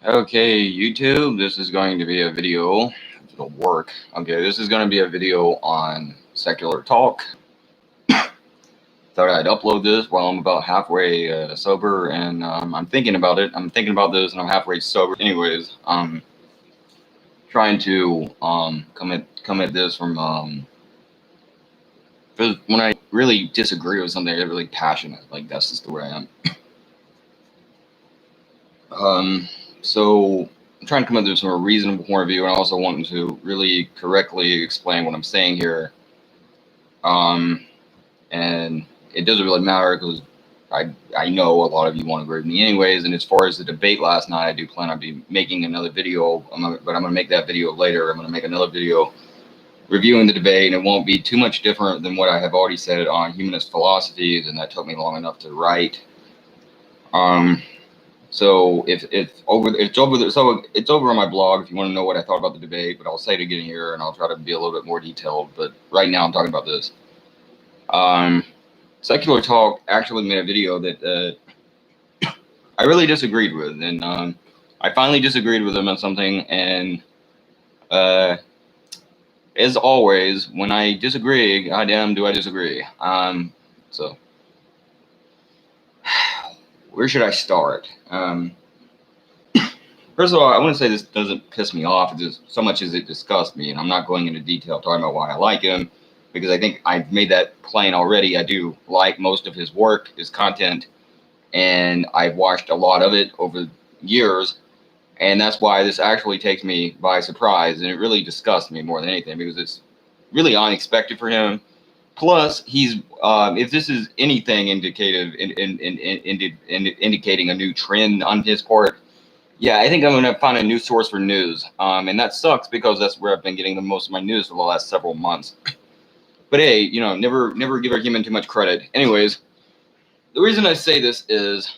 Okay, YouTube, this is going to be a video. It'll work. Okay, this is going to be a video on secular talk. Thought I'd upload this while I'm about halfway sober, and I'm thinking about it. I'm thinking about this, and I'm halfway sober. Anyways, trying to come at this from when I really disagree with something, I get really passionate. Like that's just the way I am. So I'm trying to come up with a reasonable point of view, and I also want to really correctly explain what I'm saying here. And it doesn't really matter because I know a lot of you want to agree with me anyways. And as far as the debate last night, I do plan on making another video, but I'm going to make that video later. I'm going to make another video reviewing the debate, and it won't be too much different than what I have already said on humanist philosophies, and that took me long enough to write. So it's over on my blog if you want to know what I thought about the debate, but I'll say it again here, and I'll try to be a little bit more detailed. But right now I'm talking about this. Secular Talk actually made a video that I really disagreed with, and I finally disagreed with him on something, and as always, when I disagree, goddamn do I disagree. So where should I start? First of all, I want to say this doesn't piss me off just so much as it disgusts me, and I'm not going into detail talking about why I like him, because I think I've made that plain already. I do like most of his work, his content, and I've watched a lot of it over years, and that's why this actually takes me by surprise, and it really disgusts me more than anything, because it's really unexpected for him. Plus, he's if this is anything indicative, indicating a new trend on his part, yeah, I think I'm going to find a new source for news. And that sucks because that's where I've been getting the most of my news for the last several months. But hey, you know, never give a human too much credit. Anyways, the reason I say this is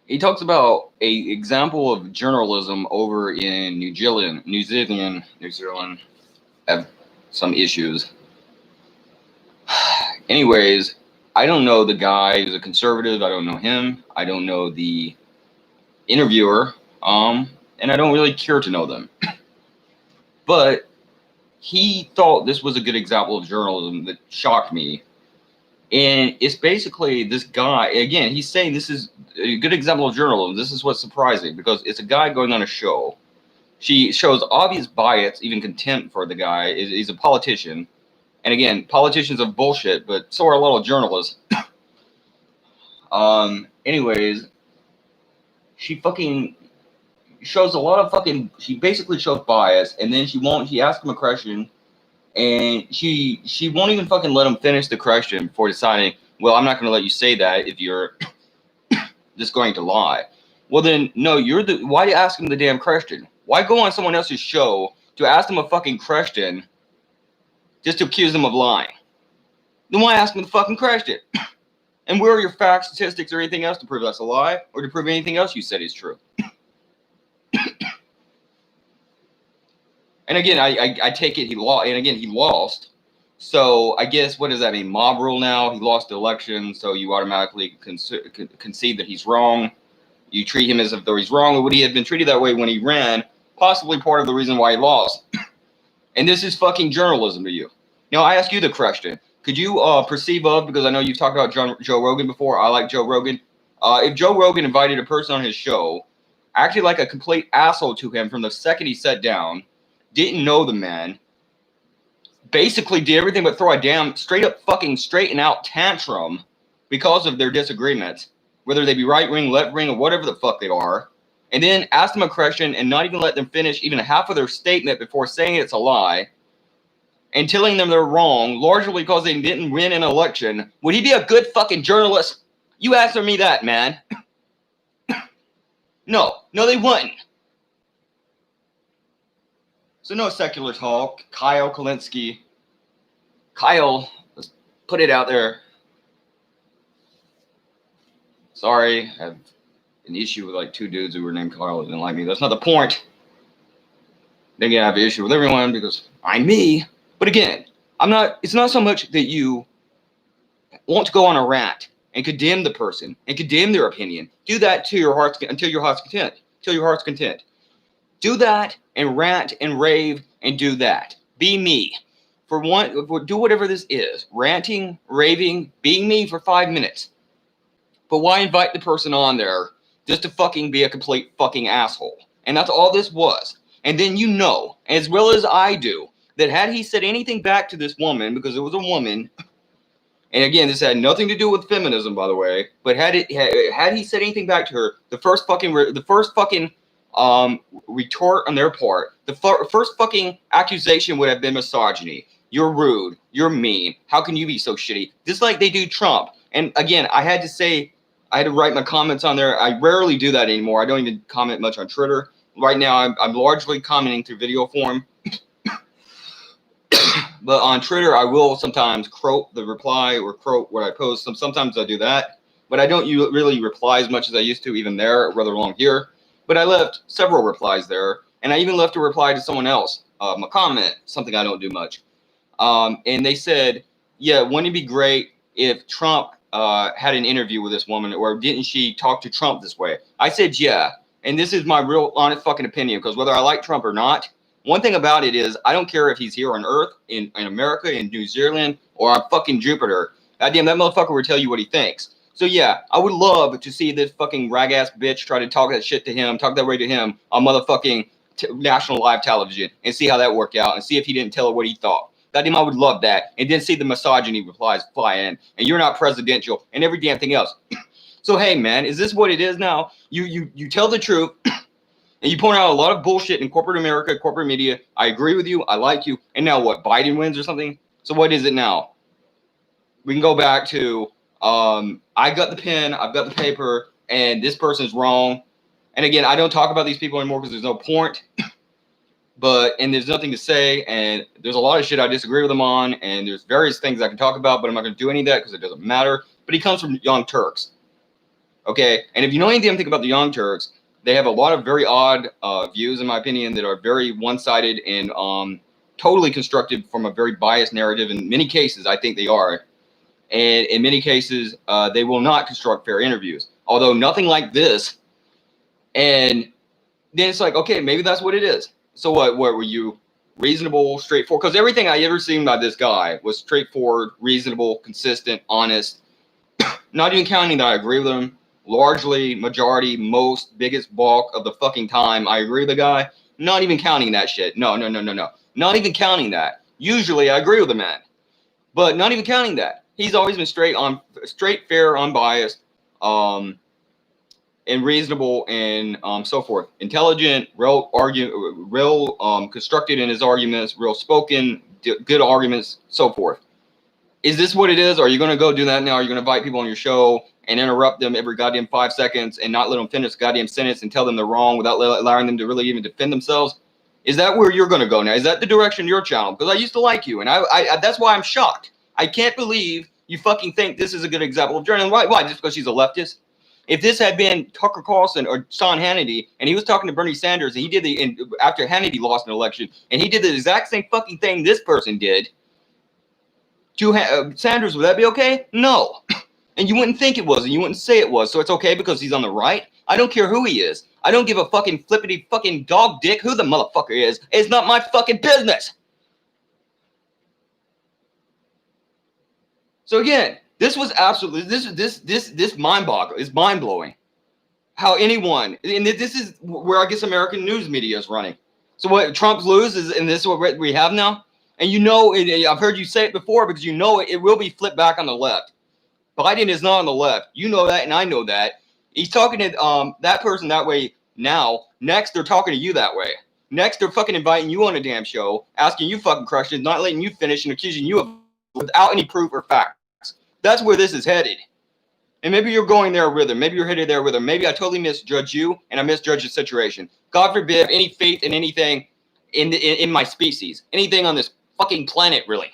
he talks about a example of journalism over in New Zealand have some issues. Anyways, I don't know the guy who's a conservative. I don't know him. I don't know the interviewer. And I don't really care to know them. But he thought this was a good example of journalism that shocked me. And it's basically this guy, again, he's saying this is a good example of journalism. This is what's surprising, because it's a guy going on a show. She shows obvious bias, even contempt for the guy. He's a politician. And again, politicians are bullshit, but so are a lot of journalists. Anyways, she fucking shows a lot of fucking. She basically shows bias, and then she asks him a question, and she won't even fucking let him finish the question before deciding, well, I'm not going to let you say that if you're just going to lie. Well, then, no, why you ask him the damn question? Why go on someone else's show to ask them a fucking question just to accuse them of lying? Then why ask them the fucking question? And where are your facts, statistics, or anything else to prove that's a lie, or to prove anything else you said is true? And again, I take it he lost, and again, he lost. So I guess, what does that mean? Mob rule now? He lost the election, so you automatically concede that he's wrong. You treat him as if though he's wrong, or would he have been treated that way when he ran? Possibly part of the reason why he lost. And this is fucking journalism to you. Now, I ask you the question. Could you perceive of, because I know you've talked about Joe Rogan before. I like Joe Rogan. If Joe Rogan invited a person on his show, acted like a complete asshole to him from the second he sat down, didn't know the man, basically did everything but throw a damn straight up fucking straight and out tantrum because of their disagreements, whether they be right wing, left wing, or whatever the fuck they are, and then ask them a question and not even let them finish even half of their statement before saying it's a lie, and telling them they're wrong, largely because they didn't win an election, would he be a good fucking journalist? You answer me that, man. No, they wouldn't. So no secular talk. Kyle Kulinski. Kyle, let's put it out there. Sorry, I have an issue with like two dudes who were named Kyle who didn't like me. That's not the point. Then again, I have an issue with everyone because I'm me. But again, it's not so much that you want to go on a rant. and condemn the person and condemn their opinion. Do that to your heart's until your heart's content. Till your heart's content. Do that and rant and rave and do that. Be me. Do whatever this is. Ranting, raving, being me for 5 minutes. But why invite the person on there just to fucking be a complete fucking asshole? And that's all this was. And then you know, as well as I do, that had he said anything back to this woman, because it was a woman, and again, this had nothing to do with feminism, by the way, but had he said anything back to her, the first fucking retort on their part, the first fucking accusation would have been misogyny. You're rude. You're mean. How can you be so shitty? Just like they do Trump. And again, I had to write my comments on there. I rarely do that anymore. I don't even comment much on Twitter. Right now, I'm largely commenting through video form. But on Twitter, I will sometimes quote the reply or quote what I post. Sometimes I do that. But I don't really reply as much as I used to, even there, rather long here. But I left several replies there. And I even left a reply to someone else, a comment, something I don't do much. And they said, yeah, wouldn't it be great if Trump had an interview with this woman, or didn't she talk to Trump this way? I said, yeah. And this is my real honest fucking opinion, because whether I like Trump or not, one thing about it is I don't care if he's here on Earth, in America, in New Zealand, or on fucking Jupiter. Goddamn, that motherfucker will tell you what he thinks. So yeah, I would love to see this fucking rag-ass bitch try to talk that shit to him, talk that way to him on motherfucking national live television, and see how that worked out, and see if he didn't tell her what he thought. Goddamn, I would love that. And then see the misogyny replies fly in, and you're not presidential, and every damn thing else. So hey, man, is this what it is now? You tell the truth, and you point out a lot of bullshit in corporate America, corporate media. I agree with you. I like you. And now what? Biden wins or something? So what is it now? We can go back to I got the pen, I've got the paper, and this person's wrong. And again, I don't talk about these people anymore because there's no point. And there's nothing to say, and there's a lot of shit I disagree with him on, and there's various things I can talk about, but I'm not going to do any of that because it doesn't matter. But he comes from Young Turks. Okay? And if you know anything about the Young Turks, they have a lot of very odd views, in my opinion, that are very one-sided and totally constructed from a very biased narrative. In many cases, I think they are. And in many cases, they will not construct fair interviews. Although nothing like this. And then it's like, okay, maybe that's what it is. So what were you? Reasonable, straightforward? Because everything I ever seen by this guy was straightforward, reasonable, consistent, honest. Not even counting that I agree with him. Largely, majority, most, biggest bulk of the fucking time, I agree with the guy. Not even counting that shit. No. Not even counting that. Usually, I agree with the man. But not even counting that. He's always been straight, fair, unbiased, and reasonable, and so forth. Intelligent, real constructed in his arguments, real spoken, good arguments, so forth. Is this what it is? Are you going to go do that now? Are you going to invite people on your show and interrupt them every goddamn 5 seconds and not let them finish the goddamn sentence and tell them they're wrong without allowing them to really even defend themselves? Is that where you're going to go now? Is that the direction of your channel? Because I used to like you, and I that's why I'm shocked. I can't believe you fucking think this is a good example of journalism. Why? Just because she's a leftist? If this had been Tucker Carlson or Sean Hannity, and he was talking to Bernie Sanders, and he did after Hannity lost an election, and he did the exact same fucking thing this person did to Sanders, would that be okay? No. And you wouldn't think it was, and you wouldn't say it was. So it's okay because he's on the right? I don't care who he is. I don't give a fucking flippity fucking dog dick who the motherfucker is. It's not my fucking business. So again, this was absolutely, this mind-boggling. It's mind-blowing how anyone, and this is where I guess American news media is running. So what Trump loses, and this is what we have now? And you know, I've heard you say it before because you know it will be flipped back on the left. Biden is not on the left. You know that, and I know that. He's talking to that person that way now. Next, they're talking to you that way. Next, they're fucking inviting you on a damn show, asking you fucking questions, not letting you finish, and accusing you of without any proof or facts. That's where this is headed. And maybe you're going there with him. Maybe you're headed there with him. Maybe I totally misjudge you, and I misjudge the situation. God forbid any faith in anything in my species, anything on this fucking planet, really.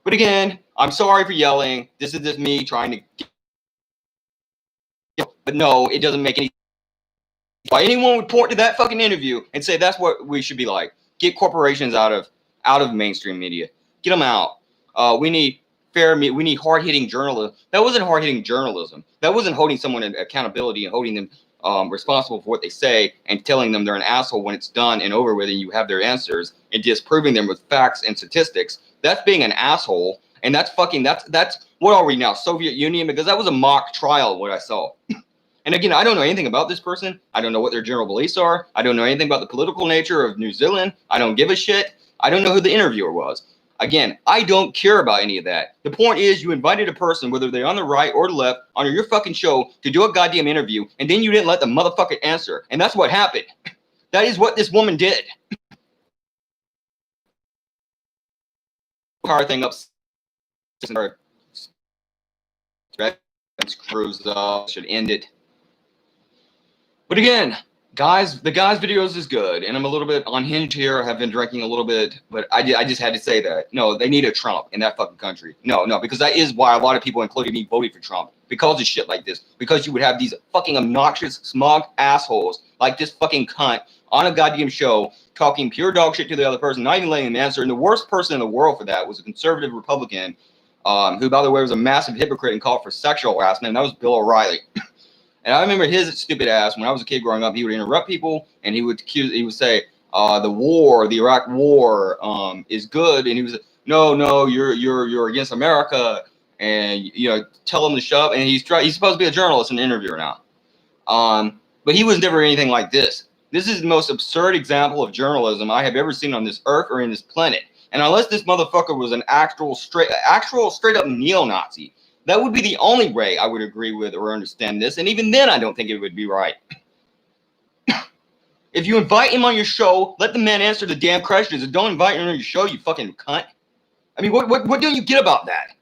But again, I'm sorry for yelling. This is just me trying to but no, it doesn't make any. Why anyone would point to that fucking interview and say that's what we should be like. Get corporations out of mainstream media. Get them out. We need fair. We need hard-hitting journalism. That wasn't hard-hitting journalism. That wasn't holding someone in accountability and holding them responsible for what they say and telling them they're an asshole when it's done and over with and you have their answers and disproving them with facts and statistics. That's being an asshole. And that's what are we now? Soviet Union? Because that was a mock trial, what I saw. And again, I don't know anything about this person. I don't know what their general beliefs are. I don't know anything about the political nature of New Zealand. I don't give a shit. I don't know who the interviewer was. Again, I don't care about any of that. The point is you invited a person, whether they're on the right or the left, on your fucking show to do a goddamn interview, and then you didn't let the motherfucker answer. And that's what happened. That is what this woman did. Power thing up. Cruise should end it. But again, guys, the guy's videos is good, and I'm a little bit unhinged here. I have been drinking a little bit, but I just had to say that. No, they need a Trump in that fucking country. No, because that is why a lot of people, including me, voted for Trump. Because of shit like this. Because you would have these fucking obnoxious, smug assholes like this fucking cunt on a goddamn show talking pure dog shit to the other person, not even letting them answer. And the worst person in the world for that was a conservative Republican who, by the way, was a massive hypocrite and called for sexual harassment, and that was Bill O'Reilly. And I remember his stupid ass, when I was a kid growing up, he would interrupt people, and he would say, the Iraq war is good, and he was, no, you're against America, and, tell him to shut up, and he's supposed to be a journalist and an interviewer now. But he was never anything like this. This is the most absurd example of journalism I have ever seen on this earth or in this planet. And unless this motherfucker was an actual straight up neo-Nazi, that would be the only way I would agree with or understand this. And even then, I don't think it would be right. If you invite him on your show, let the man answer the damn questions and don't invite him on your show, you fucking cunt. I mean, what don't you get about that?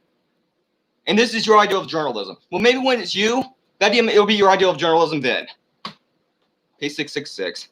And this is your ideal of journalism. Well, maybe when it's you, goddamn, it'll be your ideal of journalism then. Pay 666.